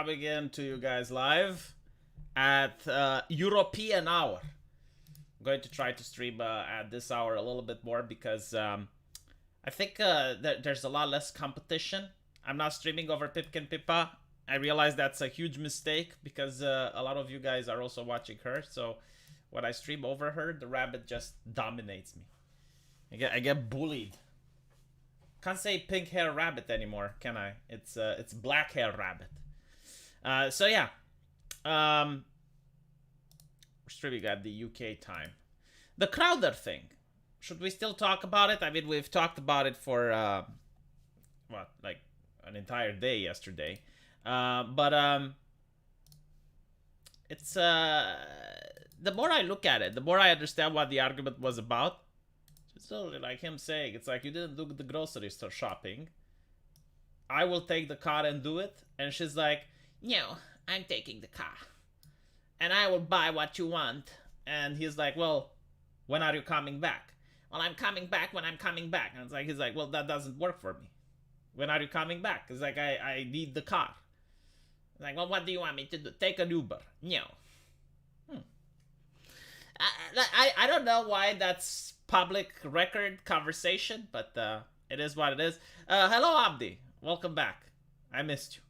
coming in to you guys live at European hour. I'm going to try to stream at this hour a little bit more because I think there's a lot less competition. I'm not streaming over Pipkin Pippa. I realize that's a huge mistake because a lot of you guys are also watching her. So when I stream over her, the rabbit just dominates me. I get bullied. Can't say pink hair rabbit anymore, can I? It's black hair rabbit. So yeah, we're streaming at the UK time. The Crowder thing. Should we still talk about it? I mean, we've talked about it for what, like an entire day yesterday. But it's the more I look at it, the more I understand what the argument was about. It's literally like him saying, it's like, you didn't do the grocery store shopping. I will take the car and do it. And she's like, no, I'm taking the car. And I will buy what you want. And he's like, well, when are you coming back? Well, I'm coming back when I'm coming back. And it's like, he's like, well, that doesn't work for me. When are you coming back? It's like, I need the car. It's like, well, what do you want me to do? Take an Uber. No. I don't know why that's public record conversation, but it is what it is. Hello, Abdi. Welcome back. I missed you.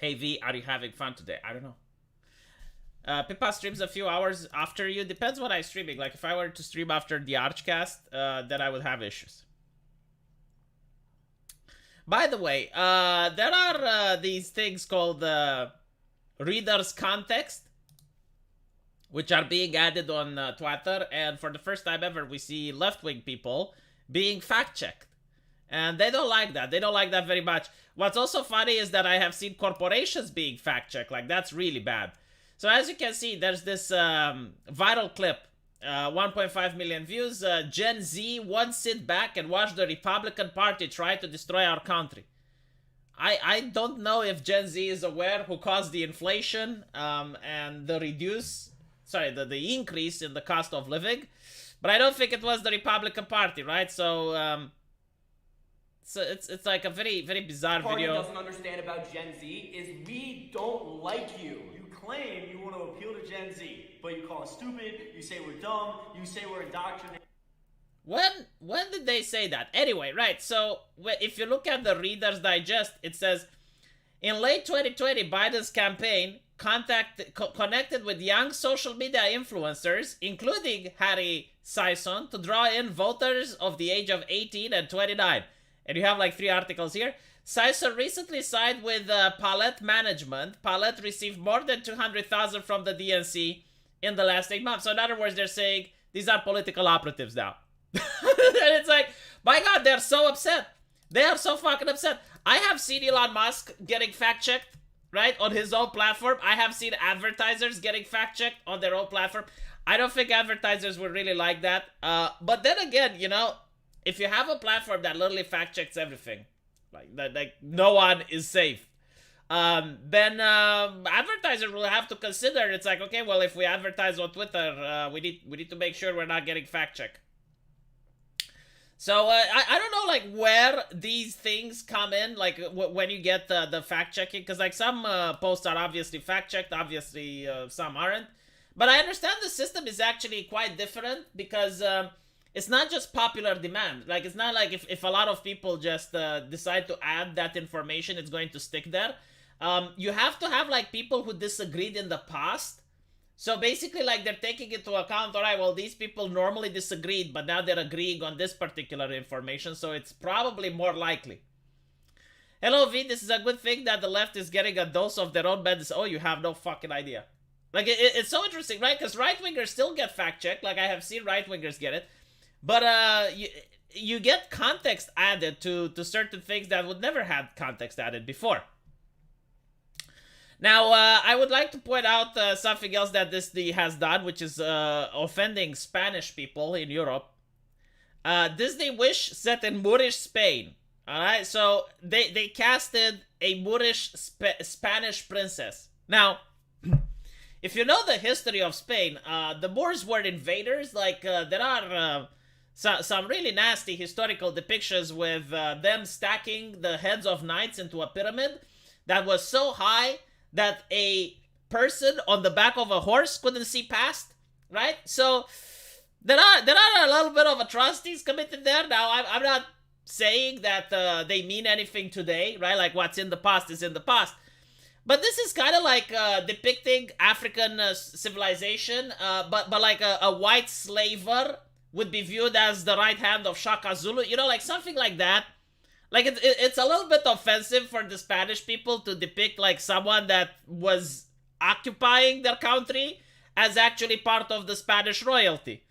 Hey, V, are you having fun today? I don't know. Pippa streams a few hours after you. Depends what I'm streaming. Like, if I were to stream after the Archcast, then I would have issues. By the way, there are these things called reader's context, which are being added on Twitter, and for the first time ever, we see left-wing people being fact-checked. And they don't like that. They don't like that very much. What's also funny is that I have seen corporations being fact-checked. Like, that's really bad. So as you can see, there's this viral clip. 1.5 million views. Gen Z won't sit back and watch the Republican Party try to destroy our country. I don't know if Gen Z is aware who caused the inflation and the the increase in the cost of living, but I don't think it was the Republican Party, right? So so it's like a very, very bizarre video. What doesn't understand about Gen Z is we don't like you. You claim you want to appeal to Gen Z, but you call us stupid, you say we're dumb, you say we're indoctrinated. When did they say that? Anyway, right, so if you look at the Reader's Digest, it says, in late 2020, Biden's campaign connected with young social media influencers, including Harry Sison, to draw in voters of the age of 18 and 29. And you have like 3 articles here. Sison recently signed with Palette Management. Palette received more than $200,000 from the DNC in the last 8 months. So in other words, they're saying these are political operatives now. And it's like, my God, they're so upset. They are so fucking upset. I have seen Elon Musk getting fact-checked, right, on his own platform. I have seen advertisers getting fact-checked on their own platform. I don't think advertisers would really like that. But then again, you know, if you have a platform that literally fact-checks everything, like no one is safe, then advertisers will have to consider, it's like, okay, well, if we advertise on Twitter, we need to make sure we're not getting fact-checked. So I don't know, like, where these things come in, like when you get the fact-checking, because like some posts are obviously fact-checked, obviously some aren't. But I understand the system is actually quite different because it's not just popular demand. Like, it's not like if a lot of people just decide to add that information, it's going to stick there. You have to have like people who disagreed in the past. So basically, like, they're taking into account, all right, well, these people normally disagreed, but now they're agreeing on this particular information, so it's probably more likely. Hello, V, this is a good thing that the left is getting a dose of their own medicine. Oh, you have no fucking idea. Like, it's so interesting, right? Because right-wingers still get fact-checked. Like, I have seen right-wingers get it. But you get context added to certain things that would never have context added before. Now, I would like to point out something else that Disney has done, which is offending Spanish people in Europe. Disney Wish set in Moorish Spain. Alright, so they casted a Moorish Spanish princess. Now, if you know the history of Spain, the Moors were invaders. Like, there are some really nasty historical depictions with them stacking the heads of knights into a pyramid that was so high that a person on the back of a horse couldn't see past, right? So there are a little bit of atrocities committed there. Now, I'm not saying that they mean anything today, right? Like what's in the past is in the past. But this is kind of like depicting African civilization, but like a white slaver would be viewed as the right hand of Shaka Zulu, you know, like something like that. Like it's a little bit offensive for the Spanish people to depict like someone that was occupying their country as actually part of the Spanish royalty.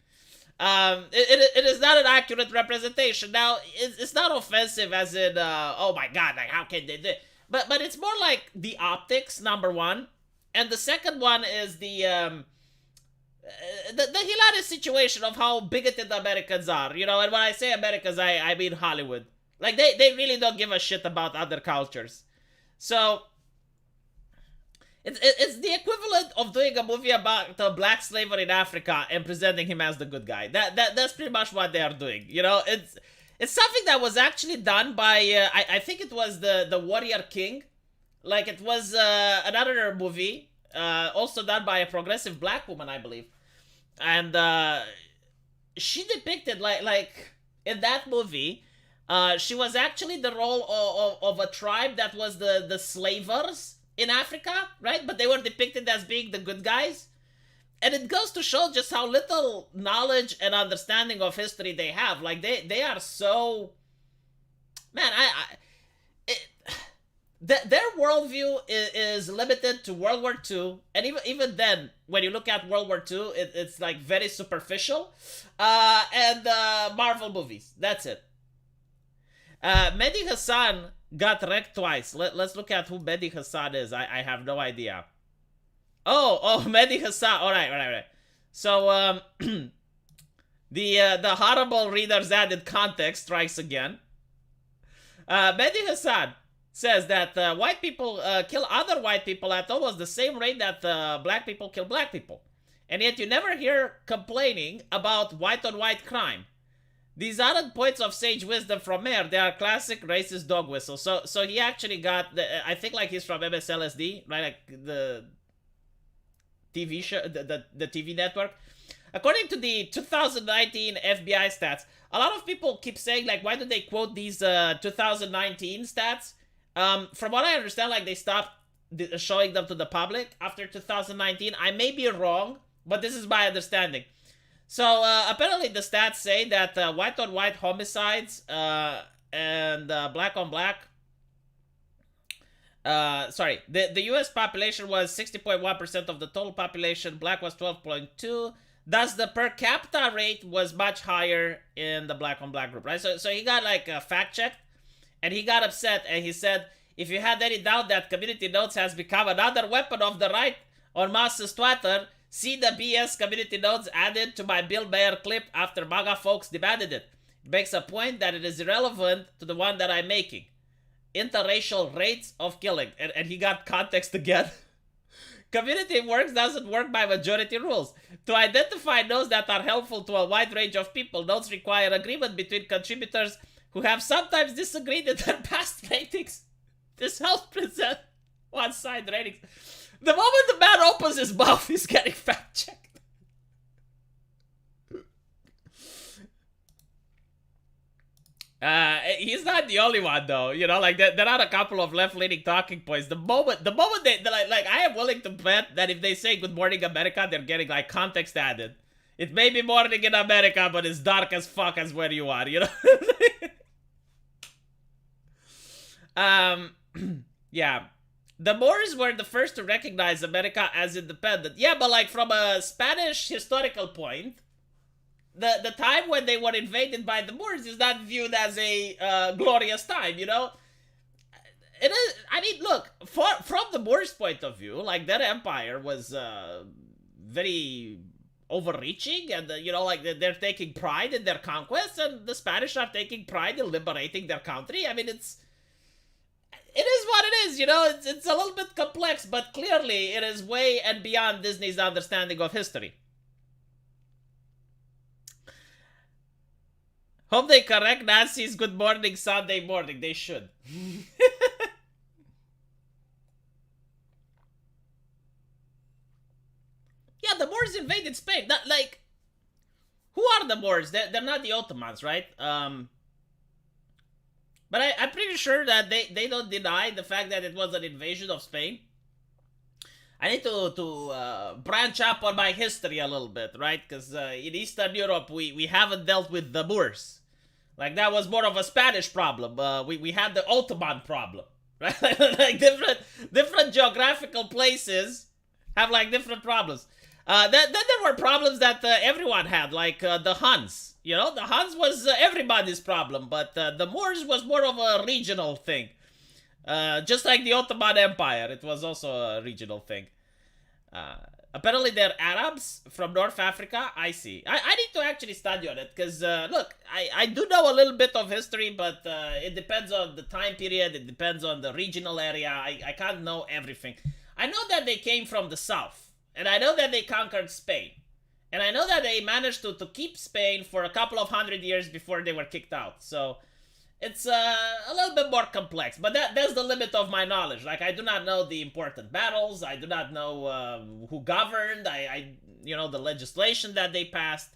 It is not an accurate representation. Now, it's not offensive as in, oh my god, like how can they do it? But it's more like the optics, number one. And the second one is the hilarious situation of how bigoted the Americans are. You know, and when I say Americans, I mean Hollywood. Like, they really don't give a shit about other cultures. So, it's the equivalent of doing a movie about the black slaver in Africa and presenting him as the good guy. That's pretty much what they are doing. You know, it's something that was actually done by, I think it was the Warrior King. Like, it was another movie, also done by a progressive black woman, I believe. And she depicted, like in that movie, she was actually the role of a tribe that was the slavers in Africa, right? But they were depicted as being the good guys. And it goes to show just how little knowledge and understanding of history they have. Like, they are so... Man, their worldview is limited to World War II. And even then, when you look at World War II, it's like very superficial. And Marvel movies. That's it. Mehdi Hassan got wrecked twice. Let's look at who Mehdi Hassan is. I have no idea. Oh, Mehdi Hassan. All right. So, the horrible readers added context strikes again. Mehdi Hassan says that white people kill other white people at almost the same rate that black people kill black people. And yet you never hear complaining about white-on-white crime. These aren't points of sage wisdom from Mayor. They are classic racist dog whistles. So he actually got, I think like he's from MSLSD, right? Like the TV show, the TV network. According to the 2019 FBI stats, a lot of people keep saying like, why do they quote these 2019 stats? From what I understand, like they stopped showing them to the public after 2019. I may be wrong, but this is my understanding. So apparently the stats say that white-on-white homicides and black-on-black... the U.S. population was 60.1% of the total population. Black was 12.2%. Thus, the per capita rate was much higher in the black-on-black group, right? So he got like fact-checked, and he got upset, and he said, if you had any doubt that Community Notes has become another weapon of the right on Master's Twitter, see the BS Community Notes added to my Bill Mayer clip after MAGA folks demanded it. It makes a point that it is irrelevant to the one that I'm making. Interracial rates of killing. And he got context again. Community works doesn't work by majority rules. To identify those that are helpful to a wide range of people, notes require agreement between contributors who have sometimes disagreed in their past ratings. This helps present one-side ratings. The moment the man opens his mouth, he's getting fact-checked. He's not the only one, though. You know, like there are a couple of left-leaning talking points. The moment they like, I am willing to bet that if they say "Good morning, America," they're getting like context added. It may be morning in America, but it's dark as fuck as where you are. You know. Yeah. The Moors were the first to recognize America as independent. Yeah, but like from a Spanish historical point, the time when they were invaded by the Moors is not viewed as a glorious time, you know? It is, I mean, look, from the Moors' point of view, like their empire was very overreaching, and you know, like they're taking pride in their conquests, and the Spanish are taking pride in liberating their country. I mean, it is what it is, you know. It's a little bit complex, but clearly it is way and beyond Disney's understanding of history. Hope they correct Nazis. Good morning, Sunday morning. They should. Yeah, the Moors invaded Spain. Not like, who are the Moors? They're not the Ottomans, right? But I'm pretty sure that they don't deny the fact that it was an invasion of Spain. I need to branch up on my history a little bit, right? Because in Eastern Europe, we haven't dealt with the Moors. Like, that was more of a Spanish problem. We had the Ottoman problem, right? Like, different geographical places have, like, different problems. Then there were problems that everyone had, like the Huns. You know, the Huns was everybody's problem, but the Moors was more of a regional thing. Just like the Ottoman Empire, it was also a regional thing. Apparently they're Arabs from North Africa. I see. I need to actually study on it, because, look, I do know a little bit of history, but it depends on the time period, it depends on the regional area. I can't know everything. I know that they came from the south, and I know that they conquered Spain. And I know that they managed to keep Spain for a couple of 100 years before they were kicked out. So it's a little bit more complex, but that's the limit of my knowledge. Like, I do not know the important battles. I do not know who governed. I you know, the legislation that they passed.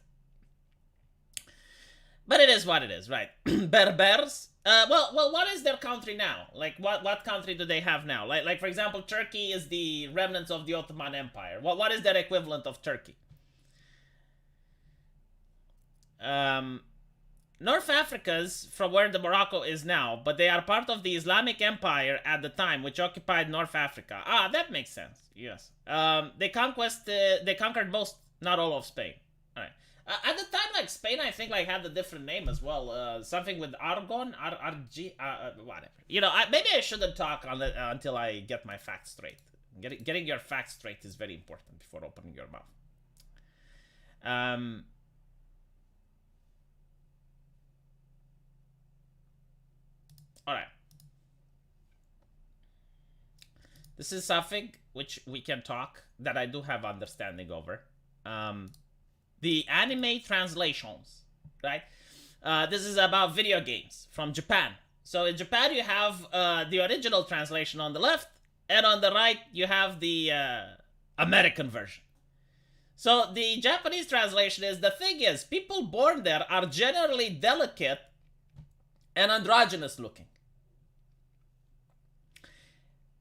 But it is what it is, right? Berbers. Well, what is their country now? Like, what country do they have now? Like for example, Turkey is the remnants of the Ottoman Empire. What is their equivalent of Turkey? North Africa's from where the Morocco is now, but they are part of the Islamic Empire at the time, which occupied North Africa. Ah, that makes sense. Yes. They conquered most, not all of Spain. All right. At the time, like, Spain, I think, like, had a different name as well. Something with Argon, whatever. You know, maybe I shouldn't talk on it until I get my facts straight. Getting your facts straight is very important before opening your mouth. Alright. This is something which we can talk, that I do have understanding over. The anime translations, right? This is about video games from Japan. So in Japan, you have the original translation on the left, and on the right, you have the American version. So the Japanese translation is, the thing is, people born there are generally delicate and androgynous looking.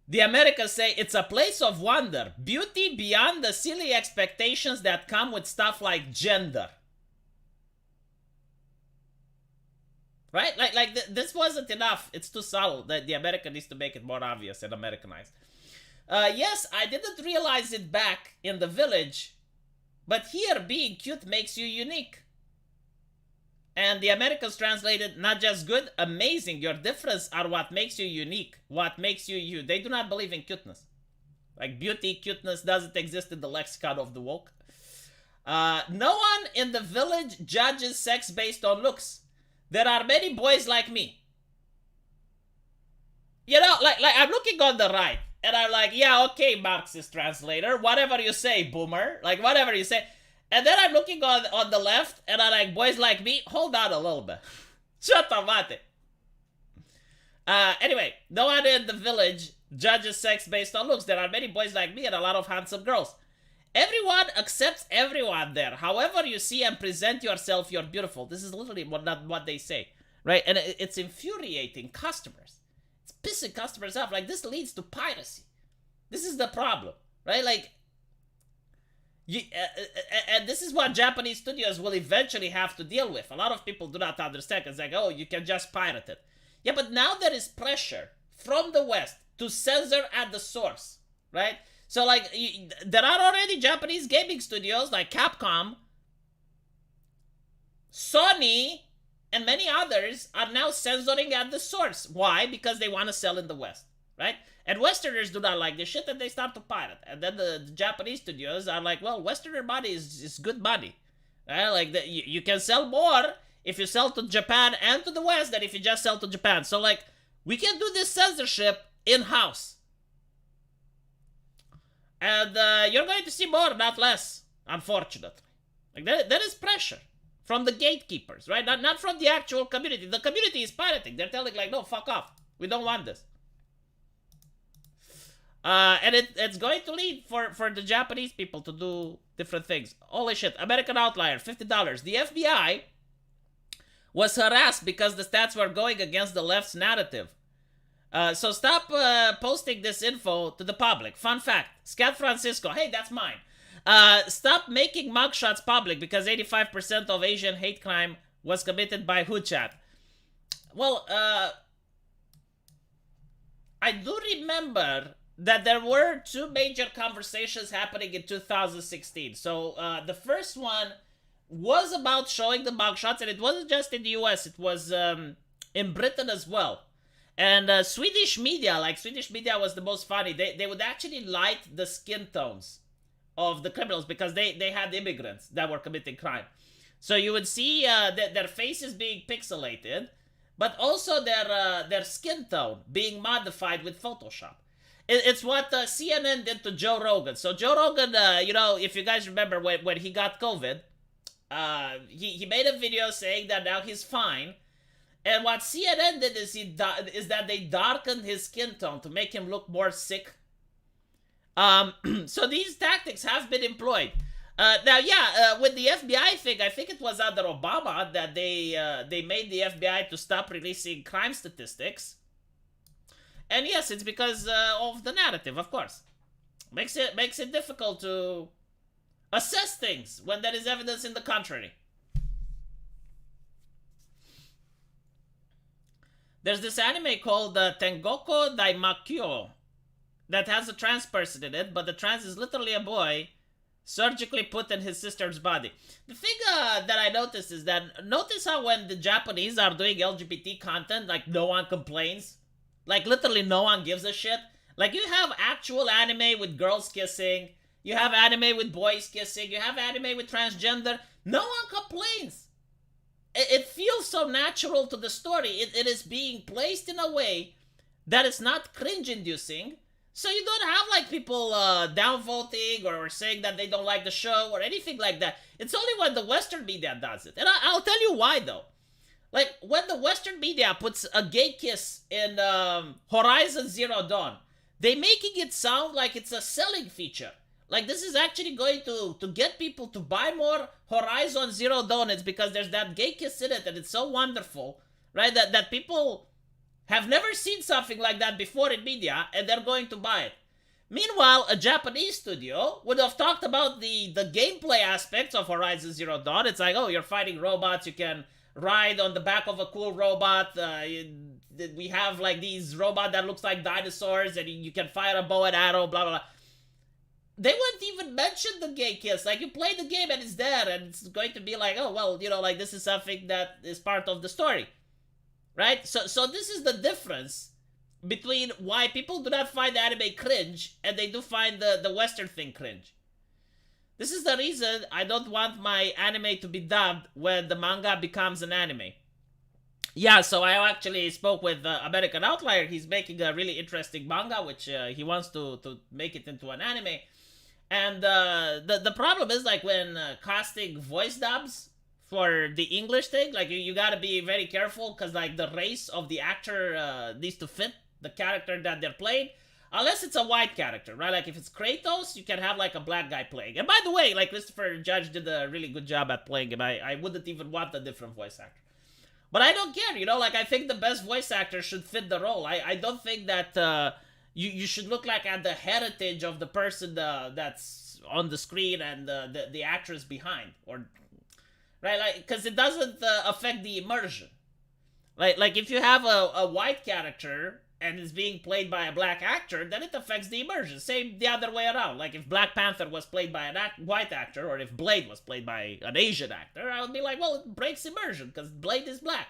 The Americans say it's a place of wonder, beauty beyond the silly expectations that come with stuff like gender. Right? This wasn't enough. It's too subtle. The American needs to make it more obvious and Americanized. Yes, I didn't realize it back in the village, but here being cute makes you unique. And the Americans translated, not just good, amazing. Your difference are what makes you unique. What makes you you. They do not believe in cuteness. Like, beauty, cuteness doesn't exist in the lexicon of the woke. No one in the village judges sex based on looks. There are many boys like me. You know, like I'm looking on the right, and I'm like, yeah, okay, Marxist translator. Whatever you say, boomer. Like, whatever you say. And then I'm looking on the left, and I'm like, boys like me, hold on a little bit. Shut up, mate. Anyway, no one in the village judges sex based on looks. There are many boys like me and a lot of handsome girls. Everyone accepts everyone there. However you see and present yourself, you're beautiful. This is literally what they say, right? And it's infuriating customers. It's pissing customers off. Like, this leads to piracy. This is the problem, right? Like, and this is what Japanese studios will eventually have to deal with. A lot of people do not understand. It's like, oh, you can just pirate it. Yeah, but now there is pressure from the West to censor at the source, right? So, like, there are already Japanese gaming studios like Capcom, Sony, and many others are now censoring at the source. Why? Because they want to sell in the West, right? And Westerners do not like this shit, and they start to pirate. And then the Japanese studios are like, well, Westerner money is good money. Right? Like, you can sell more if you sell to Japan and to the West than if you just sell to Japan. So, like, we can do this censorship in-house. And you're going to see more, not less, unfortunately. Like, there is pressure from the gatekeepers, right? Not from the actual community. The community is pirating. They're telling like, no, fuck off. We don't want this. And it's going to lead for the Japanese people to do different things. Holy shit. American Outlier, $50. The FBI was harassed because the stats were going against the left's narrative. So stop posting this info to the public. Fun fact, Scat Francisco, hey, that's mine. Stop making mugshots public because 85% of Asian hate crime was committed by Huchat. Well, I do remember that there were two major conversations happening in 2016. So the first one was about showing the mugshots, and it wasn't just in the US, it was in Britain as well. And Swedish media was the most funny. They would actually light the skin tones of the criminals because they had immigrants that were committing crime. So you would see their faces being pixelated, but also their skin tone being modified with Photoshop. It's what CNN did to Joe Rogan. So Joe Rogan, if you guys remember when he got COVID, he made a video saying that now he's fine. And what CNN did is that they darkened his skin tone to make him look more sick. So these tactics have been employed. With the FBI thing, I think it was under Obama that they made the FBI to stop releasing crime statistics. And yes, it's because of the narrative, of course. Makes it difficult to assess things when there is evidence in the contrary. There's this anime called Tengoko Daimakyo that has a trans person in it, but the trans is literally a boy surgically put in his sister's body. The thing that I noticed is that, notice how when the Japanese are doing LGBT content, like no one complains? Like literally no one gives a shit? Like you have actual anime with girls kissing, you have anime with boys kissing, you have anime with transgender, no one complains. It feels so natural to the story. It is being placed in a way that is not cringe-inducing. So you don't have like people downvoting or saying that they don't like the show or anything like that. It's only when the Western media does it. And I'll tell you why though. Like when the Western media puts a gay kiss in Horizon Zero Dawn, they making it sound like it's a selling feature. Like this is actually going to get people to buy more Horizon Zero Dawn. It's because there's that gay kiss in it and it's so wonderful, right? That people have never seen something like that before in media and they're going to buy it. Meanwhile, a Japanese studio would have talked about the gameplay aspects of Horizon Zero Dawn. It's like, oh, you're fighting robots, you can ride on the back of a cool robot, we have like these robot that looks like dinosaurs and you can fire a bow and arrow, blah, blah, blah. They wouldn't even mention the gay kiss. Like, you play the game and it's there, and it's going to be like, oh, well, like, this is something that is part of the story. Right? So this is the difference between why people do not find anime cringe, and they do find the Western thing cringe. This is the reason I don't want my anime to be dubbed when the manga becomes an anime. Yeah, so I actually spoke with American Outlier. He's making a really interesting manga, which he wants to make it into an anime. And the problem is, like, when casting voice dubs for the English thing, like, you gotta be very careful, because, like, the race of the actor needs to fit the character that they're playing, unless it's a white character, right? Like, if it's Kratos, you can have, like, a black guy playing. And by the way, like, Christopher Judge did a really good job at playing him. I wouldn't even want a different voice actor. But I don't care, like, I think the best voice actor should fit the role. I don't think that you should look like at the heritage of the person that's on the screen and the actress behind, or right, like, because it doesn't affect the immersion. Like if you have a white character and it's being played by a black actor, then it affects the immersion. Same the other way around. Like if Black Panther was played by a white actor, or if Blade was played by an Asian actor, I would be like, well, it breaks immersion because Blade is black.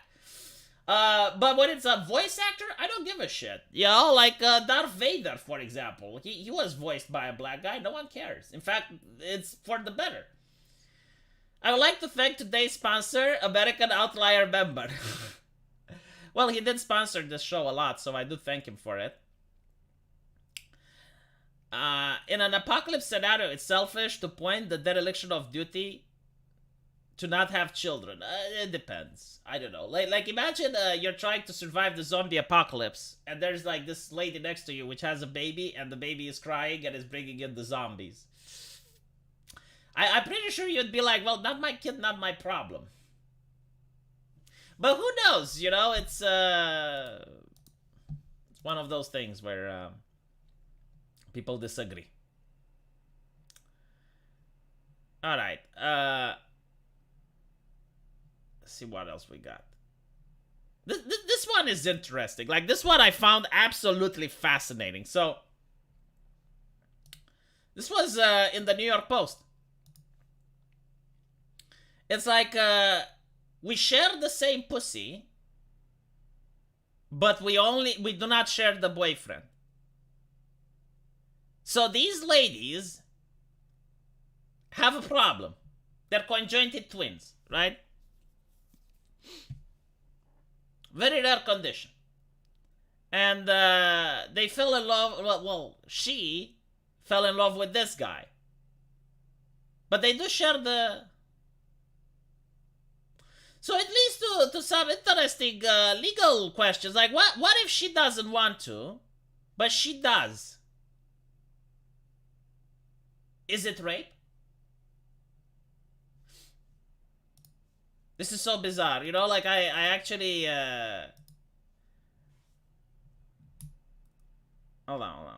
But when it's a voice actor, I don't give a shit. Like Darth Vader, for example. He was voiced by a black guy. No one cares. In fact, it's for the better. I would like to thank today's sponsor, American Outlier member. Well, he did sponsor this show a lot, so I do thank him for it. In an apocalypse scenario, it's selfish to point the dereliction of duty to not have children? It depends. I don't know. Like imagine you're trying to survive the zombie apocalypse, and there's like this lady next to you which has a baby, and the baby is crying and is bringing in the zombies. I'm pretty sure you'd be like, well, not my kid, not my problem. But who knows? You know, it's one of those things where people disagree. All right. Let's see what else we got. This one is interesting. Like, this one I found absolutely fascinating. So, this was in the New York Post. It's like, we share the same pussy, but we do not share the boyfriend. So these ladies have a problem. They're conjoined twins, right? Very rare condition. And they fell in love, well, she fell in love with this guy. But they do share the... So it leads to some interesting legal questions. Like, what if she doesn't want to, but she does? Is it rape? This is so bizarre, you know, like I actually, hold on.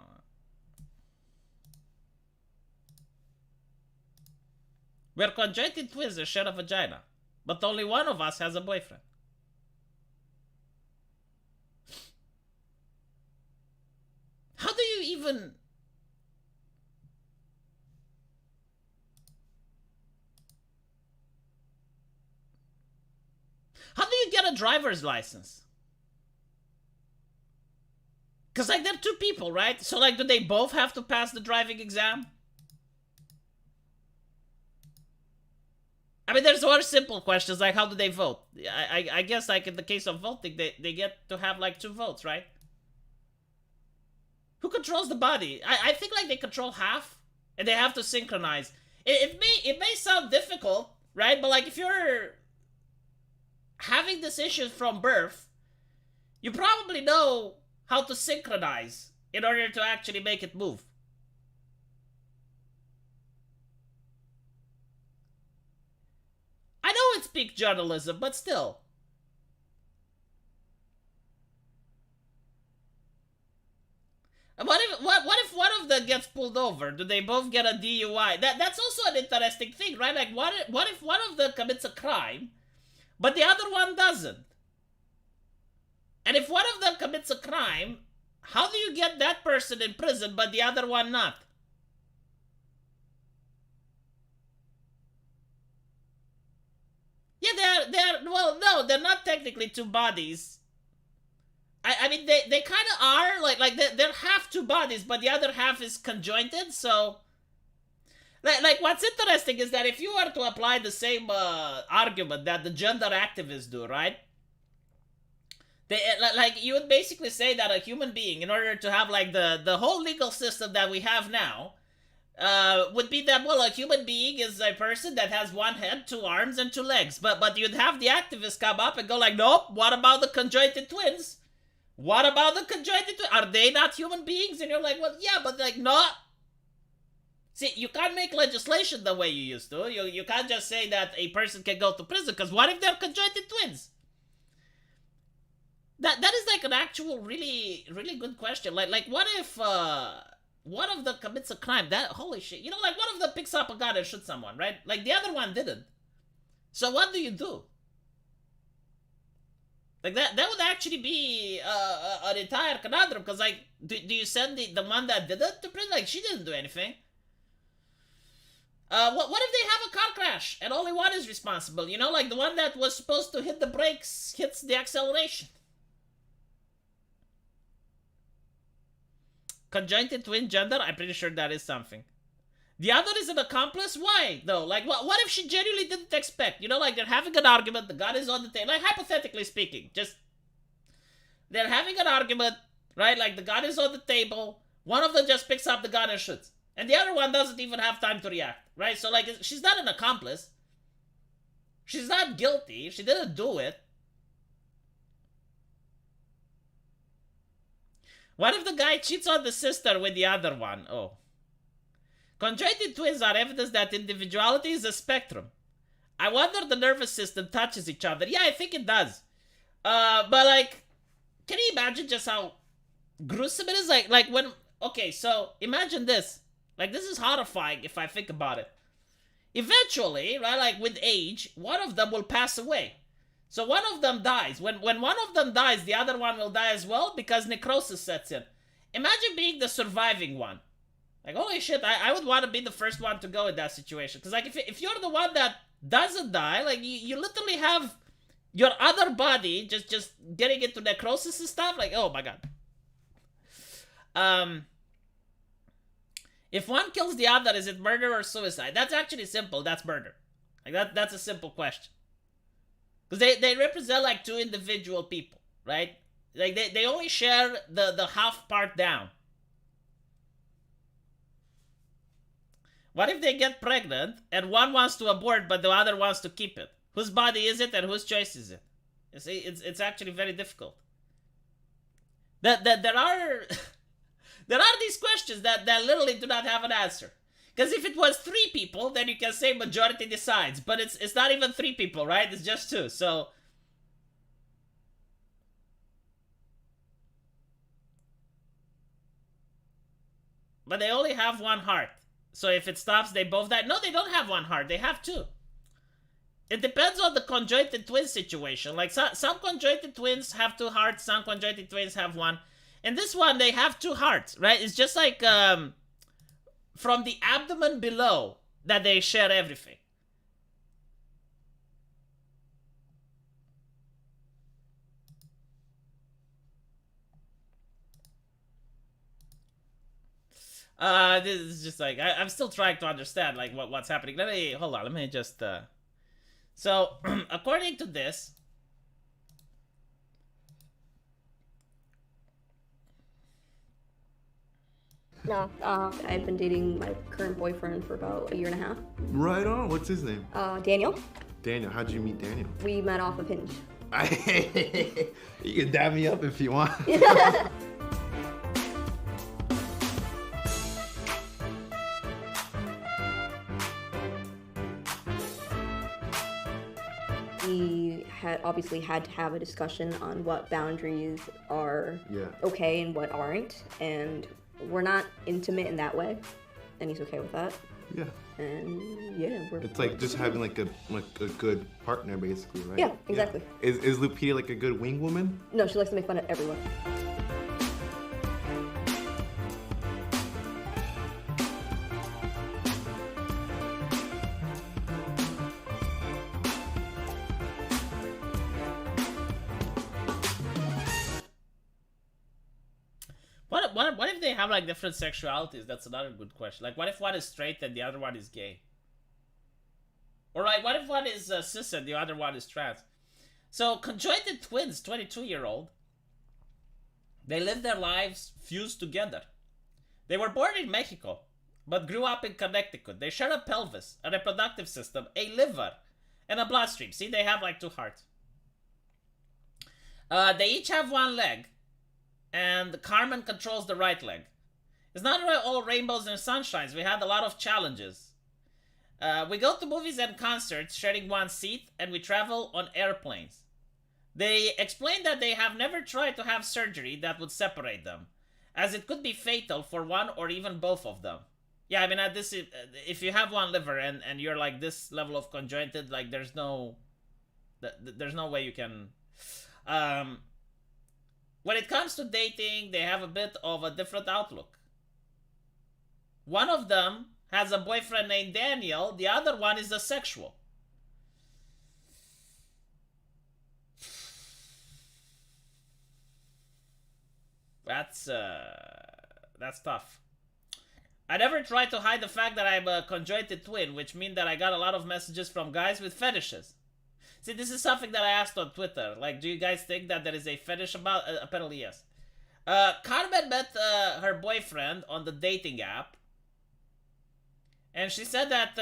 We're conjoined twins and share a vagina, but only one of us has a boyfriend. How do you even... How do you get a driver's license? Because, like, they're two people, right? So, like, do they both have to pass the driving exam? I mean, there's more simple questions, like, how do they vote? I guess, like, in the case of voting, they get to have, like, 2 votes, right? Who controls the body? I think, like, they control half, and they have to synchronize. It may sound difficult, right? But, like, if you're having this issue from birth, you probably know how to synchronize in order to actually make it move. I know it's peak journalism, but still. What if one of them gets pulled over? Do they both get a DUI? That's also an interesting thing, right? Like, what if one of them commits a crime, but the other one doesn't? And if one of them commits a crime, how do you get that person in prison but the other one not? Yeah, well, no, they're not technically 2 bodies. I mean, they kind of are, like they're half 2 bodies, but the other half is conjoined, so... Like, what's interesting is that if you were to apply the same argument that the gender activists do, right? Like, you would basically say that a human being, in order to have, like, the whole legal system that we have now, would be that, well, a human being is a person that has 1 head, 2 arms, and 2 legs. But you'd have the activists come up and go like, nope, what about the conjoined twins? What about the conjoined twins? Are they not human beings? And you're like, well, yeah, but, like, no. See, you can't make legislation the way you used to. You can't just say that a person can go to prison, because what if they're conjoined twins? That is like an actual really, really good question. Like what if one of them commits a crime? That, holy shit. You know, like, one of them picks up a gun and shoots someone, right? Like, the other one didn't. So what do you do? Like, that would actually be an entire conundrum, because, like, do you send the one that did it to prison? Like, she didn't do anything. What if they have a car crash and only one is responsible? You know, like, the one that was supposed to hit the brakes hits the acceleration. Conjoined twin gender? I'm pretty sure that is something. The other is an accomplice? Why, though? Like, what if she genuinely didn't expect? You know, like, they're having an argument, the gun is on the table. Like, hypothetically speaking, just... They're having an argument, right? Like, the gun is on the table. One of them just picks up the gun and shoots. And the other one doesn't even have time to react, right? So, like, she's not an accomplice. She's not guilty. She didn't do it. What if the guy cheats on the sister with the other one? Oh. Conjoined twins are evidence that individuality is a spectrum. I wonder the nervous system touches each other. Yeah, I think it does. But like, can you imagine just how gruesome it is? Like when, okay, so imagine this. Like, this is horrifying if I think about it. Eventually, right, like with age, one of them will pass away. So one of them dies. When one of them dies, the other one will die as well because necrosis sets in. Imagine being the surviving one. Like, holy shit, I would want to be the first one to go in that situation. Because, like, if you're the one that doesn't die, like, you literally have your other body just getting into necrosis and stuff. Like, oh my god. If one kills the other, is it murder or suicide? That's actually simple. That's murder. Like, that's a simple question. Because they represent, like, two individual people, right? Like, they only share the half part down. What if they get pregnant and one wants to abort but the other wants to keep it? Whose body is it and whose choice is it? You see, it's actually very difficult. There are there are these questions that literally do not have an answer. Because if it was 3 people, then you can say majority decides. But it's not even 3 people, right? It's just 2. So but they only have one heart. So if it stops, they both die. No, they don't have one heart. They have 2. It depends on the conjoined twin situation. Like, some conjoined twins have 2 hearts. Some conjoined twins have 1. In this one, they have 2 hearts, right? It's just like from the abdomen below that they share everything. This is just like, I'm still trying to understand, like, what's happening. Hold on, let me just, So, according to this, No, I've been dating my current boyfriend for about 1.5 years. Right on. What's his name? Daniel. Daniel. How'd you meet Daniel? We met off of Hinge. You can dab me up if you want. We had obviously had to have a discussion on what boundaries are okay and what aren't, and we're not intimate in that way, and he's okay with that. Yeah. And yeah, it's like just having like a good partner, basically, right? Yeah, exactly. Yeah. Is Lupita like a good wing woman? No, she likes to make fun of everyone. What if they have like different sexualities? That's another good question. Like, what if one is straight and the other one is gay? Or like, what if one is cis and the other one is trans? So, conjoined twins, 22-year-old, they live their lives fused together. They were born in Mexico, but grew up in Connecticut. They share a pelvis, a reproductive system, a liver, and a bloodstream. See, they have like 2 hearts. They each have 1 leg. And Carmen controls the right leg. It's not all rainbows and sunshines. We had a lot of challenges. We go to movies and concerts, sharing 1 seat, and we travel on airplanes. They explain that they have never tried to have surgery that would separate them, as it could be fatal for one or even both of them. Yeah, I mean, at this, if you have 1 liver and you're like this level of conjoined, like there's no way you can. When it comes to dating, they have a bit of a different outlook. One of them has a boyfriend named Daniel, the other one is asexual. That's tough. I never tried to hide the fact that I'm a conjoined twin, which means that I got a lot of messages from guys with fetishes. See, this is something that I asked on Twitter. Like, do you guys think that there is a fetish about? Apparently, yes. Carmen met her boyfriend on the dating app. And she said that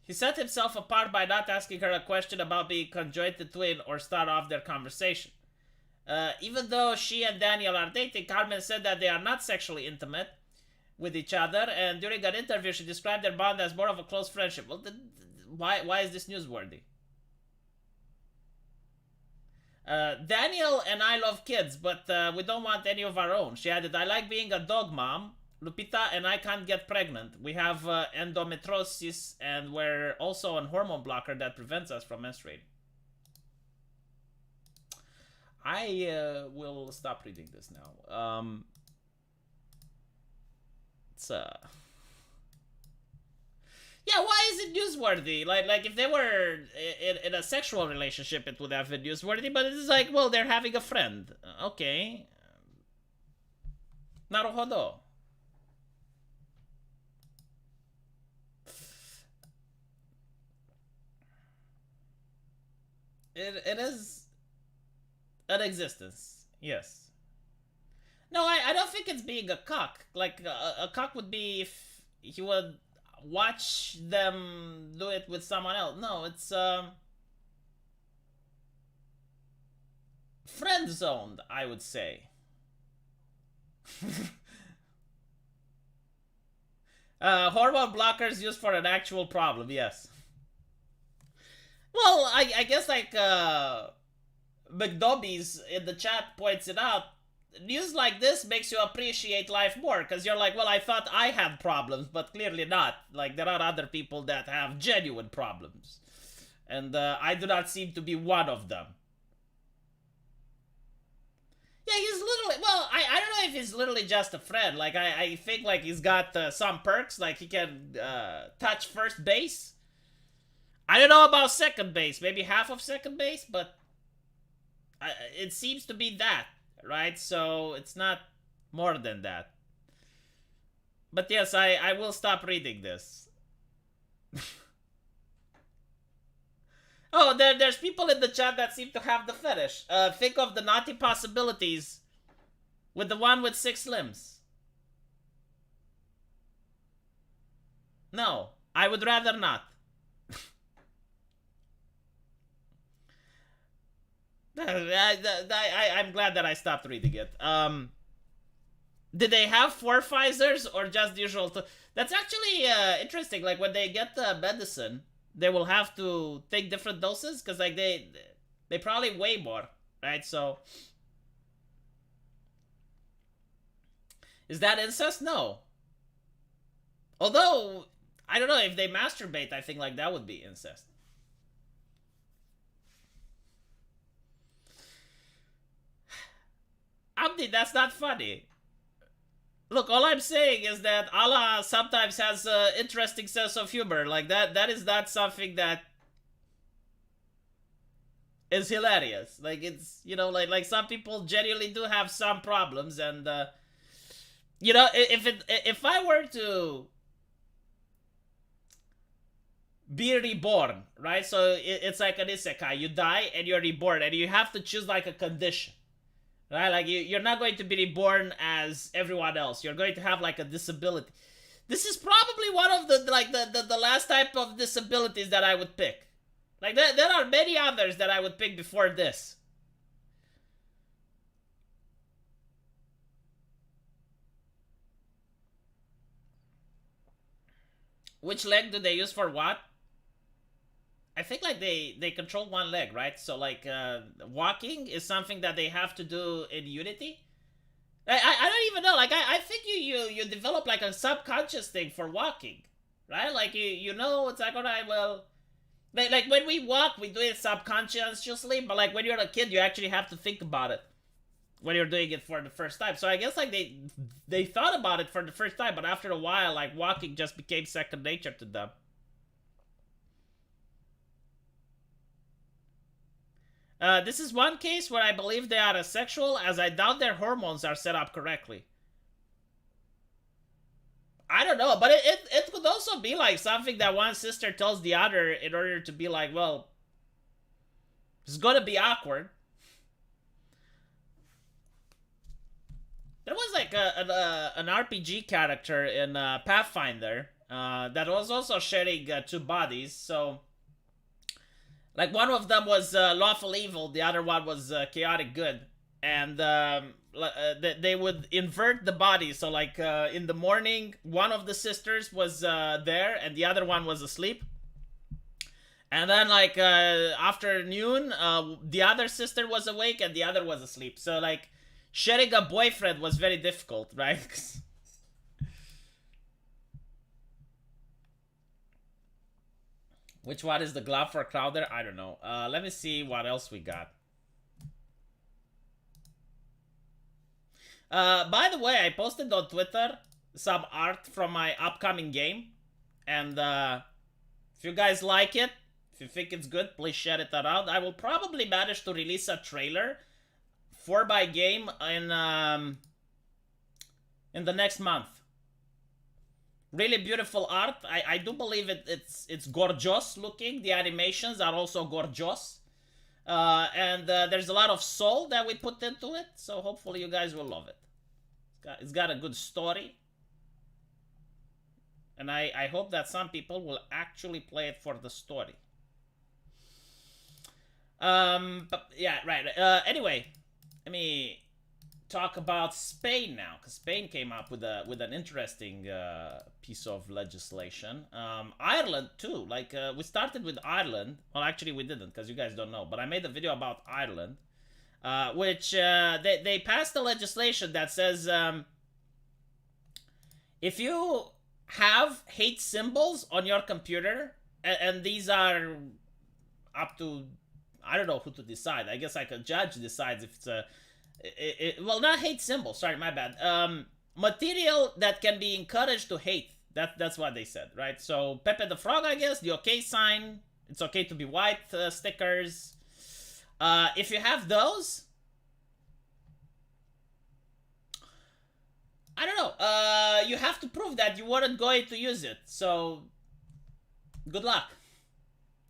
He set himself apart by not asking her a question about being conjoined twin or start off their conversation. Even though she and Daniel are dating, Carmen said that they are not sexually intimate with each other, and during an interview she described their bond as more of a close friendship. Well, why is this newsworthy? Daniel and I love kids, but we don't want any of our own. She added, I like being a dog mom. Lupita and I can't get pregnant. We have endometriosis, and we're also on hormone blocker that prevents us from menstruating. I will stop reading this now. It's yeah, why is it newsworthy? Like if they were in a sexual relationship, it would have been newsworthy. But it's like, well, they're having a friend. Okay. Naruhodo. It is an existence. Yes. No, I don't think it's being a cock. Like, a cock would be if he would watch them do it with someone else. No, it's, friend zoned, I would say. Hormone blockers used for an actual problem, yes. Well, I guess, like, McDobbies in the chat points it out, news like this makes you appreciate life more, because you're like, well, I thought I had problems, but clearly not. Like, there are other people that have genuine problems. And I do not seem to be one of them. Yeah, he's literally, well, I don't know if he's literally just a friend. Like, I think, like, he's got some perks, like he can touch first base. I don't know about second base, maybe half of second base, but it seems to be that, right? So it's not more than that. But yes, I will stop reading this. Oh, there's people in the chat that seem to have the fetish. Think of the naughty possibilities with the one with 6 limbs. No, I would rather not. I'm glad that I stopped reading it. Did they have 4 Pfizers or just the usual? That's actually interesting. Like, when they get the medicine, they will have to take different doses because, like, they probably weigh more, right? So, is that incest? No. Although, I don't know, if they masturbate, I think, like, that would be incest. Abdi, that's not funny. Look, all I'm saying is that Allah sometimes has an interesting sense of humor. Like, that is not something that is hilarious. Like, it's, you know, like some people genuinely do have some problems, and you know, if I were to be reborn, right? So it's like an isekai. You die and you're reborn, and you have to choose, like, a condition. Right? Like, you're not going to be reborn as everyone else. You're going to have, like, a disability. This is probably one of the last type of disabilities that I would pick. Like, there are many others that I would pick before this. Which leg do they use for what? I think, like, they control one leg, right? So, like, walking is something that they have to do in Unity. I don't even know. Like, I think you develop, like, a subconscious thing for walking, right? Like, you know, it's like, alright, well, like when we walk, we do it subconsciously, but, like, when you're a kid, you actually have to think about it when you're doing it for the first time. So I guess, like, they thought about it for the first time, but after a while, like, walking just became second nature to them. This is one case where I believe they are asexual, as I doubt their hormones are set up correctly. I don't know, but it could also be, like, something that one sister tells the other in order to be like, well, it's gonna be awkward. There was, like, an RPG character in Pathfinder, that was also sharing two bodies. So, like, one of them was lawful evil, the other one was chaotic good. And they would invert the body. So, like, in the morning, one of the sisters was there and the other one was asleep. And then, like, afternoon, the other sister was awake and the other was asleep. So, like, sharing a boyfriend was very difficult, right? Which one is the glove for Crowder? I don't know. Let me see what else we got. By the way, I posted on Twitter some art from my upcoming game. And if you guys like it, if you think it's good, please share it around. I will probably manage to release a trailer for my game in the next month. Really beautiful art. I do believe it's gorgeous looking. The animations are also gorgeous. And there's a lot of soul that we put into it. So hopefully you guys will love it. It's got a good story. And I hope that some people will actually play it for the story. But yeah, right. Anyway, let me talk about Spain now, because Spain came up with an interesting piece of legislation. Ireland too. Like we started with Ireland. Well, actually we didn't, because you guys don't know. But I made a video about Ireland, which they passed a legislation that says if you have hate symbols on your computer, and these are up to, I don't know who to decide. I guess like a judge decides if it's a well, not hate symbol. Sorry, my bad. Material that can be encouraged to hate. That's what they said, right? So Pepe the Frog, I guess, the OK sign. It's okay to be white stickers. If you have those, I don't know. You have to prove that you weren't going to use it. So good luck.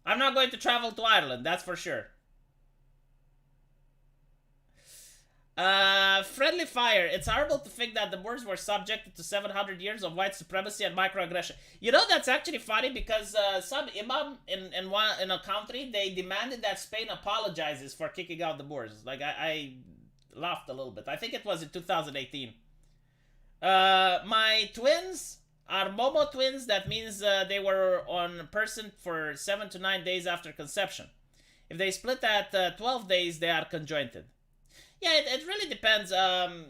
I'm not going to travel to Ireland, that's for sure. Friendly Fire. It's horrible to think that the Moors were subjected to 700 years of white supremacy and microaggression. You know, that's actually funny because some imam in a country, they demanded that Spain apologizes for kicking out the Moors. Like, I laughed a little bit. I think it was in 2018. My twins are Momo twins. That means they were on person for 7 to 9 days after conception. If they split at 12 days, they are conjoined. Yeah, it really depends on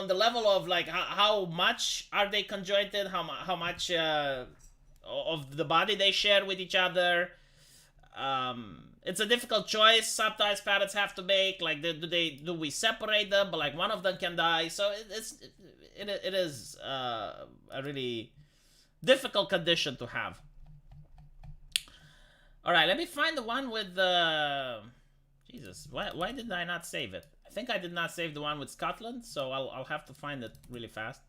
the level of like how much are they conjoined, how much of the body they share with each other. It's a difficult choice. Sometimes parents have to make, like, do we separate them, but like one of them can die. So it is a really difficult condition to have. All right, let me find the one with the Jesus. Why did I not save it? I think I did not save the one with Scotland, so I'll have to find it really fast.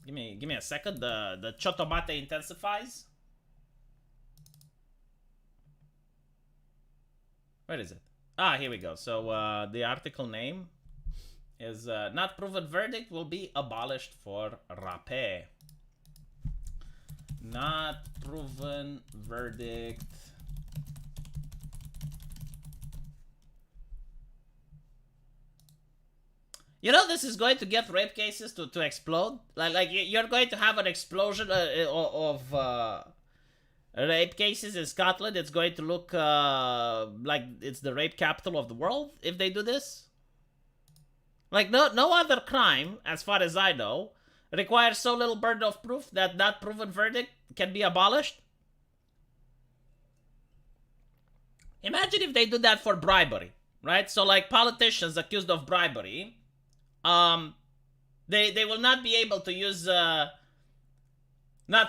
Give me a second. The Chotomate intensifies. Where is it? Ah, here we go. So the article name is not proven verdict will be abolished for rapé. Not proven verdict. You know, this is going to get rape cases to explode. Like you're going to have an explosion of rape cases in Scotland. It's going to look like it's the rape capital of the world if they do this. Like no other crime, as far as I know, requires so little burden of proof that not proven verdict can be abolished. Imagine if they do that for bribery, right? So like politicians accused of bribery, they will not be able to use not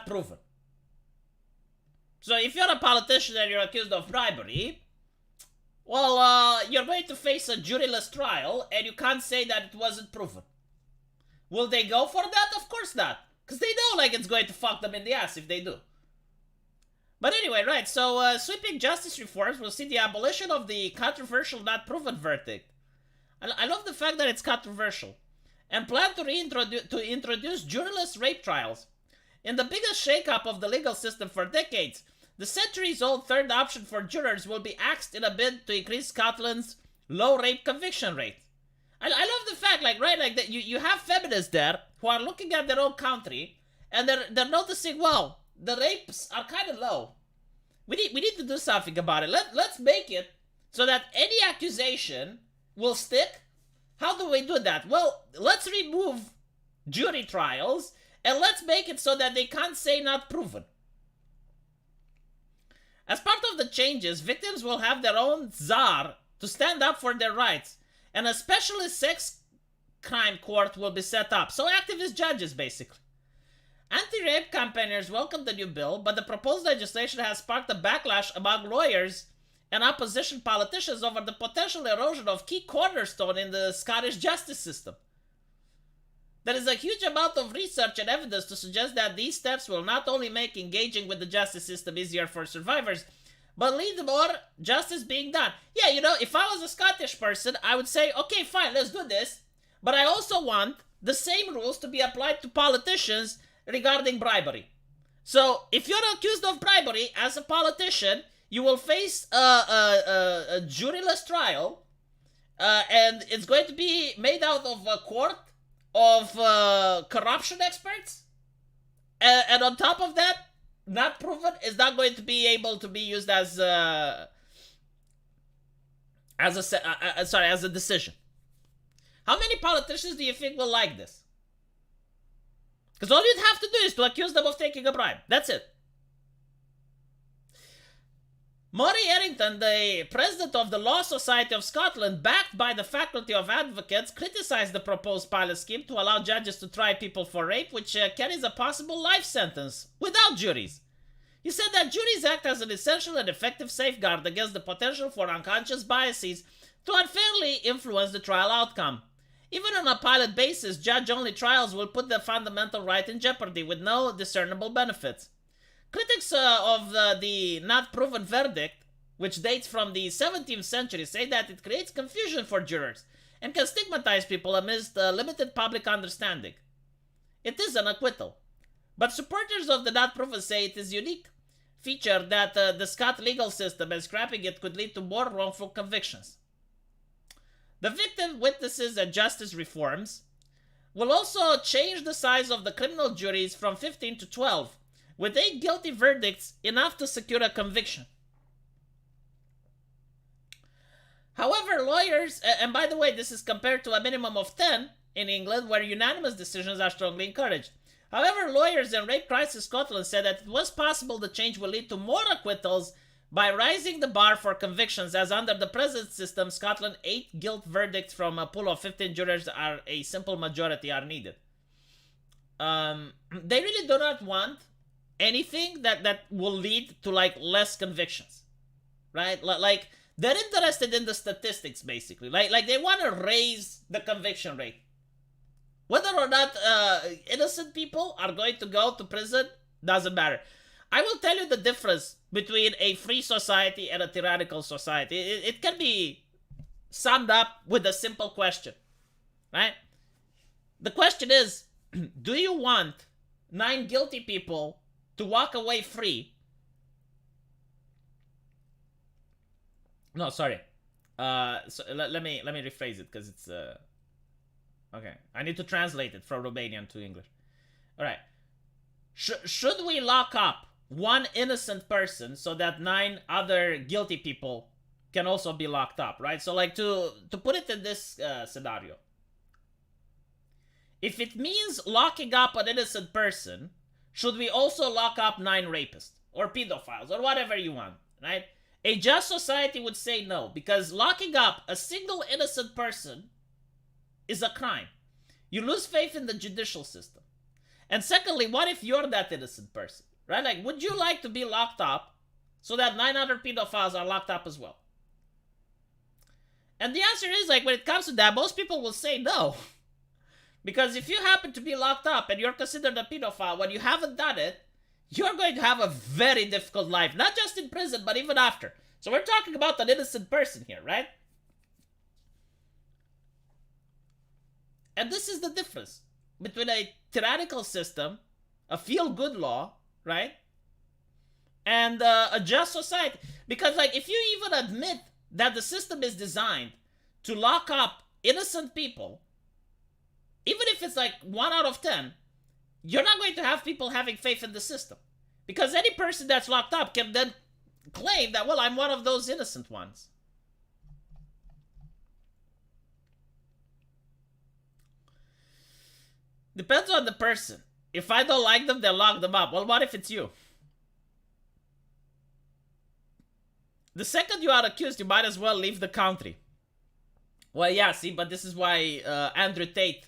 proven. So if you're a politician and you're accused of bribery, well, you're going to face a juryless trial and you can't say that it wasn't proven. Will they go for that? Of course not. Because they know like it's going to fuck them in the ass if they do. But anyway, right, so sweeping justice reforms will see the abolition of the controversial not proven verdict. I love the fact that it's controversial. And plan to introduce juryless rape trials. In the biggest shakeup of the legal system for decades, the centuries-old third option for jurors will be axed in a bid to increase Scotland's low rape conviction rate. I love the fact, like, right, like that you have feminists there who are looking at their own country and they're noticing, well, the rapes are kind of low. We need to do something about it. Let's make it so that any accusation will stick. How do we do that? Well, let's remove jury trials and let's make it so that they can't say not proven. As part of the changes, victims will have their own czar to stand up for their rights, and a specialist sex crime court will be set up. So activist judges, basically. Anti-rape campaigners welcome the new bill, but the proposed legislation has sparked a backlash among lawyers and opposition politicians over the potential erosion of key cornerstone in the Scottish justice system. There is a huge amount of research and evidence to suggest that these steps will not only make engaging with the justice system easier for survivors, but lead to more justice being done. Yeah, you know, if I was a Scottish person, I would say, okay, fine, let's do this. But I also want the same rules to be applied to politicians regarding bribery. So, if you're accused of bribery as a politician, you will face a juryless trial, and it's going to be made out of a court of corruption experts, and on top of that, not proven is not going to be able to be used as a decision. How many politicians do you think will like this? Because all you'd have to do is to accuse them of taking a bribe. That's it. Maury Errington, the president of the Law Society of Scotland, backed by the Faculty of Advocates, criticized the proposed pilot scheme to allow judges to try people for rape, which carries a possible life sentence without juries. He said that juries act as an essential and effective safeguard against the potential for unconscious biases to unfairly influence the trial outcome. Even on a pilot basis, judge-only trials will put the fundamental right in jeopardy with no discernible benefits. Critics of the not proven verdict, which dates from the 17th century, say that it creates confusion for jurors and can stigmatize people amidst limited public understanding. It is an acquittal. But supporters of the not proven say it is a unique feature that the Scot legal system, and scrapping it could lead to more wrongful convictions. The victim witnesses and justice reforms will also change the size of the criminal juries from 15 to 12, with 8 guilty verdicts enough to secure a conviction. However, lawyers, and by the way, this is compared to a minimum of 10 in England, where unanimous decisions are strongly encouraged. However, lawyers in Rape Crisis Scotland said that it was possible the change will lead to more acquittals by raising the bar for convictions, as under the present system, Scotland 8 guilt verdicts from a pool of 15 jurors are a simple majority are needed. They really do not want anything that will lead to like less convictions, right? Like they're interested in the statistics, basically. Like they want to raise the conviction rate. Whether or not innocent people are going to go to prison doesn't matter. I will tell you the difference between a free society and a tyrannical society. It can be summed up with a simple question, right? The question is, do you want 9 guilty people to walk away free? No, sorry. So let me rephrase it, because it's okay. I need to translate it from Romanian to English. All right. Should we lock up one innocent person so that 9 other guilty people can also be locked up, right? So like to put it in this scenario, if it means locking up an innocent person, should we also lock up 9 rapists or pedophiles or whatever you want, right? A just society would say no, because locking up a single innocent person is a crime. You lose faith in the judicial system. And secondly, what if you're that innocent person, right? Like, would you like to be locked up so that 9 other pedophiles are locked up as well? And the answer is, like, when it comes to that, most people will say no. Because if you happen to be locked up and you're considered a pedophile when you haven't done it, you're going to have a very difficult life, not just in prison, but even after. So we're talking about an innocent person here, right? And this is the difference between a tyrannical system, a feel-good law, right? And a just society. Because, like, if you even admit that the system is designed to lock up innocent people, even if it's like 1 out of 10, you're not going to have people having faith in the system. Because any person that's locked up can then claim that, well, I'm one of those innocent ones. Depends on the person. If I don't like them, they'll lock them up. Well, what if it's you? The second you are accused, you might as well leave the country. Well, yeah, see, but this is why Andrew Tate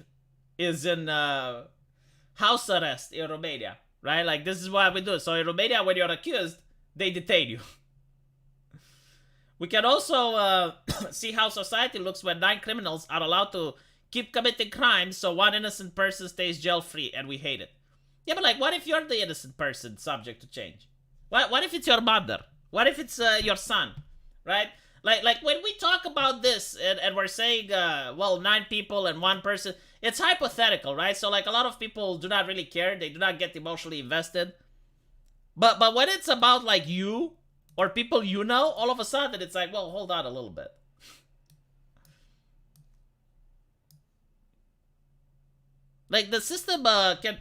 is in house arrest in Romania, right? Like, this is why we do it. So in Romania, when you're accused, they detain you. We can also see how society looks when 9 criminals are allowed to keep committing crimes so 1 innocent person stays jail-free, and we hate it. Yeah, but like, what if you're the innocent person subject to change? What if it's your mother? What if it's your son, right? Like when we talk about this and we're saying, well, 9 people and 1 person, it's hypothetical, right? So like a lot of people do not really care. They do not get emotionally invested. But when it's about like you or people you know, all of a sudden it's like, well, hold on a little bit. Like the system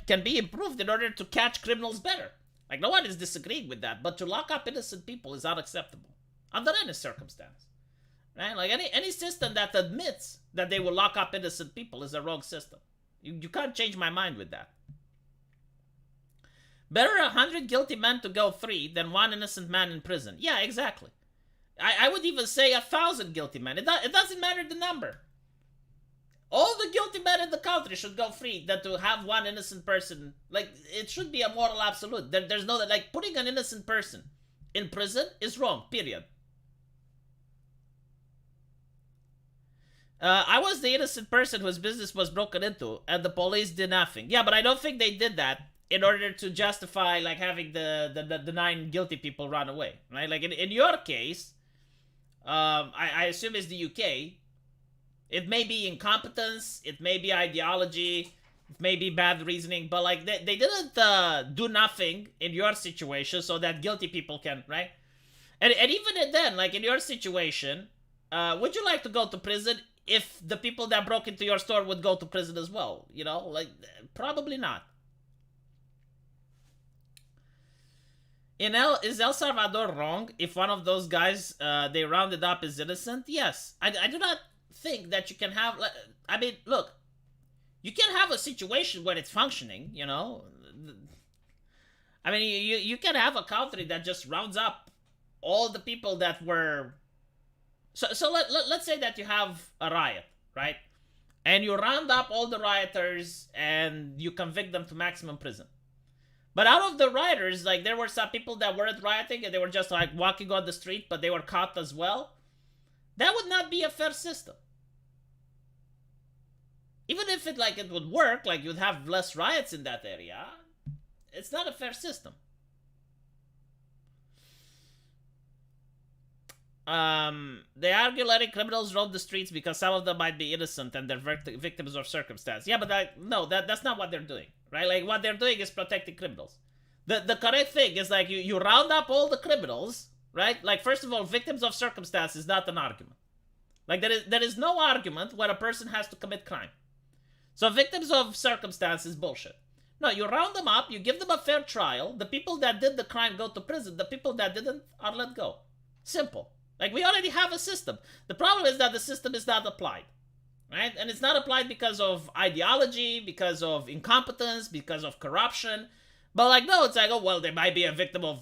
can be improved in order to catch criminals better. Like, no one is disagreeing with that, but to lock up innocent people is unacceptable under any circumstance, right? Like, any system that admits that they will lock up innocent people is a wrong system. You can't change my mind with that. Better 100 guilty men to go free than 1 innocent man in prison. Yeah, exactly. I would even say 1,000 guilty men. It doesn't matter the number. All the guilty men in the country should go free than to have 1 innocent person. Like, it should be a moral absolute. There's no, like, putting an innocent person in prison is wrong, period. I was the innocent person whose business was broken into, and the police did nothing. Yeah, but I don't think they did that in order to justify, like, having the 9 guilty people run away, right? Like, in your case, I assume it's the UK. It may be incompetence, it may be ideology, it may be bad reasoning, but like they didn't do nothing in your situation so that guilty people can, right? And even then, like in your situation, would you like to go to prison if the people that broke into your store would go to prison as well? You know, like, probably not. Is El Salvador wrong if one of those guys they rounded up is innocent? Yes. I do not think that you can have, I mean, look, you can have a situation where it's functioning, you know. I mean, you can have a country that just rounds up all the people that were, so let's say that you have a riot, right? And you round up all the rioters and you convict them to maximum prison. But out of the rioters, like, there were some people that weren't rioting and they were just like walking on the street, but they were caught as well. That would not be a fair system. Even if it would work, like you'd have less riots in that area, it's not a fair system. They argue letting criminals roam the streets because some of them might be innocent and they're victims of circumstance. Yeah, but that's not what they're doing, right? Like, what they're doing is protecting criminals. The correct thing is, like, you round up all the criminals, right? Like, first of all, victims of circumstance is not an argument. Like, there is no argument when a person has to commit crime. So victims of circumstance is bullshit. No, you round them up, you give them a fair trial. The people that did the crime go to prison. The people that didn't are let go. Simple. Like, we already have a system. The problem is that the system is not applied, right? And it's not applied because of ideology, because of incompetence, because of corruption. But, like, no, it's like, oh, well, they might be a victim of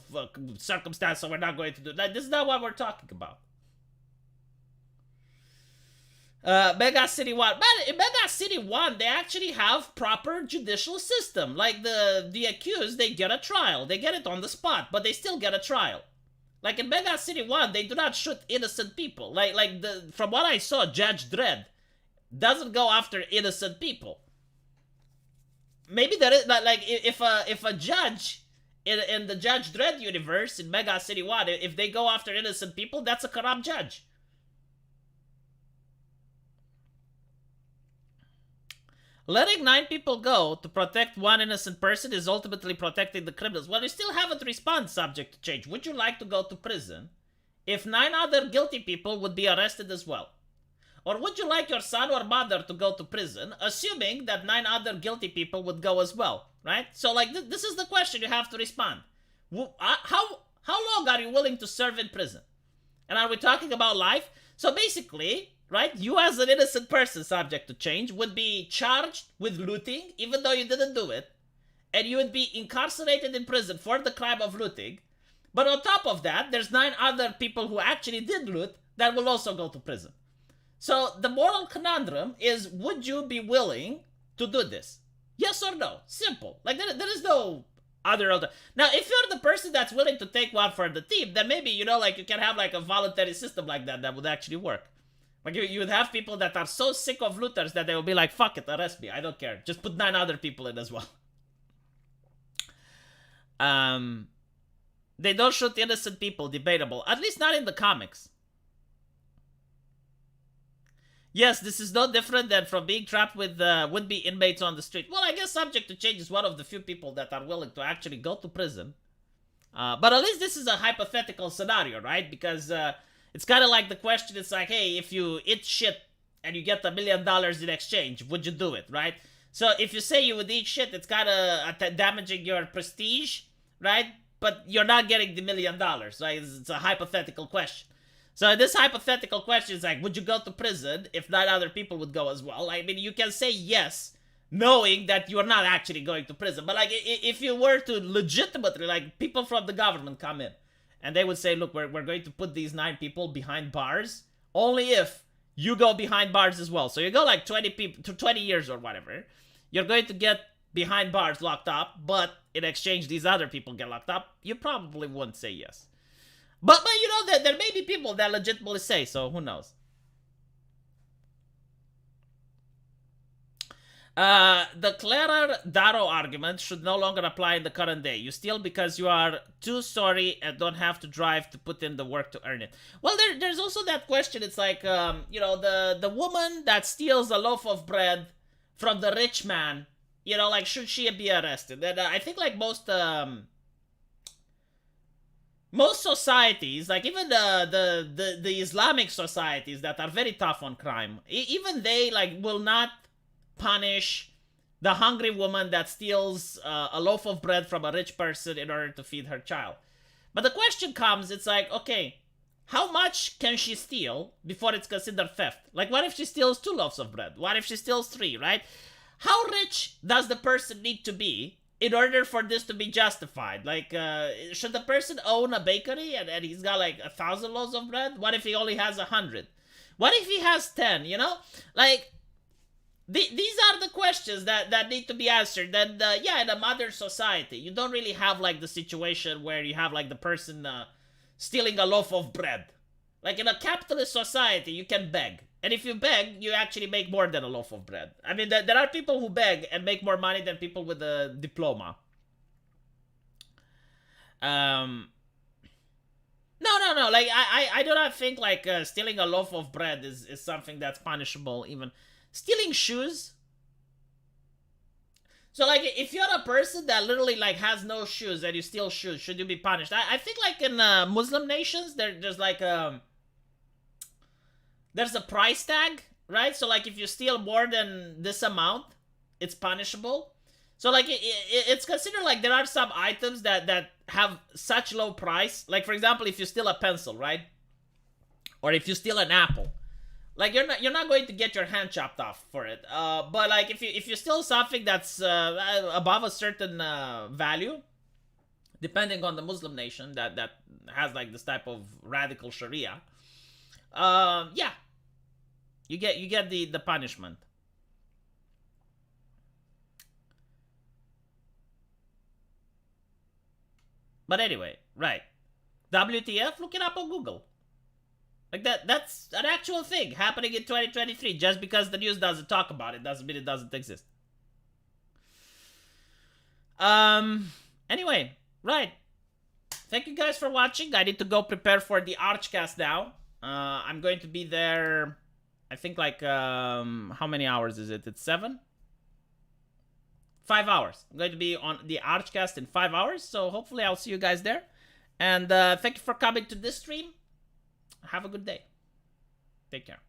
circumstance, so we're not going to do that. This is not what we're talking about. Mega City 1. Man, in Mega City 1, they actually have proper judicial system. Like, the accused, they get a trial. They get it on the spot, but they still get a trial. Like, in Mega City 1, they do not shoot innocent people. From what I saw, Judge Dredd doesn't go after innocent people. Maybe there is, like, if a judge in the Judge Dredd universe in Mega City 1, if they go after innocent people, that's a corrupt letting 9 people go to protect one innocent person is ultimately protecting the criminals. Well, you still haven't responded, subject to change. Would you like to go to prison if 9 other guilty people would be arrested as well? Or would you like your son or mother to go to prison, assuming that 9 other guilty people would go as well, right? So, like, this is the question you have to respond. How long are you willing to serve in prison? And are we talking about life? So basically, right, you as an innocent person subject to change would be charged with looting, even though you didn't do it, and you would be incarcerated in prison for the crime of looting. But on top of that, there's 9 other people who actually did loot that will also go to prison. So the moral conundrum is, would you be willing to do this? Yes or no? Simple. Like, there is no other. Now, if you're the person that's willing to take one for the team, then maybe, you know, like, you can have like a voluntary system like that would actually work. Like, you would have people that are so sick of looters that they will be like, fuck it, arrest me, I don't care. Just put 9 other people in as well. They don't shoot innocent people, debatable. At least not in the comics. Yes, this is no different than from being trapped with would-be inmates on the street. Well, I guess subject to change is one of the few people that are willing to actually go to prison. But at least this is a hypothetical scenario, right? Because it's kind of like the question, it's like, hey, if you eat shit and you get $1 million in exchange, would you do it, right? So if you say you would eat shit, it's kind of damaging your prestige, right? But you're not getting the $1 million, right? It's a hypothetical question. So this hypothetical question is like, would you go to prison if 9 other people would go as well? I mean, you can say yes, knowing that you're not actually going to prison. But like, if you were to legitimately, like, people from the government come in and they would say, look, we're going to put these 9 people behind bars only if you go behind bars as well. So you go like 20 people to 20 years or whatever. You're going to get behind bars locked up, but in exchange, these other people get locked up. You probably wouldn't say yes. But you know, that there may be people that legitimately say, so who knows? The Clara Darrow argument should no longer apply in the current day. You steal because you are too sorry and don't have to drive to put in the work to earn it. Well, there's also that question. It's like, you know, the woman that steals a loaf of bread from the rich man, you know, like, should she be arrested? And I think, like, most societies, like even the Islamic societies that are very tough on crime, even they, like, will not punish the hungry woman that steals a loaf of bread from a rich person in order to feed her child. But the question comes, it's like, okay, how much can she steal before it's considered theft? Like, what if she steals 2 loaves of bread? What if she steals 3, right? How rich does the person need to be in order for this to be justified? Like, should the person own a bakery and he's got like 1,000 loaves of bread? What if he only has 100? What if he has 10, you know? Like, these are the questions that need to be answered. And yeah, in a modern society, you don't really have like the situation where you have like the person stealing a loaf of bread. Like, in a capitalist society, you can beg. And if you beg, you actually make more than a loaf of bread. I mean, there are people who beg and make more money than people with a diploma. No. Like, I do not think, like, stealing a loaf of bread is something that's punishable, even. Stealing shoes? So, like, if you're a person that literally, like, has no shoes and you steal shoes, should you be punished? I think, like, in Muslim nations, there's, like, there's a price tag, right? So, like, if you steal more than this amount, it's punishable. So, like, it's considered, like, there are some items that have such low price. Like, for example, if you steal a pencil, right? Or if you steal an apple. Like, you're not going to get your hand chopped off for it. But, like, if you steal something that's above a certain value, depending on the Muslim nation that has, like, this type of radical Sharia, yeah, you get the punishment. But anyway, right, WTF, look it up on Google. Like, that's an actual thing happening in 2023. Just because the news doesn't talk about it doesn't mean it doesn't exist. Anyway, right, thank you guys for watching. I need to go prepare for the Archcast now. I'm going to be there, I think, like, how many hours is it? It's 7? 5 hours. I'm going to be on the Archcast in 5 hours, so hopefully I'll see you guys there. And thank you for coming to this stream. Have a good day. Take care.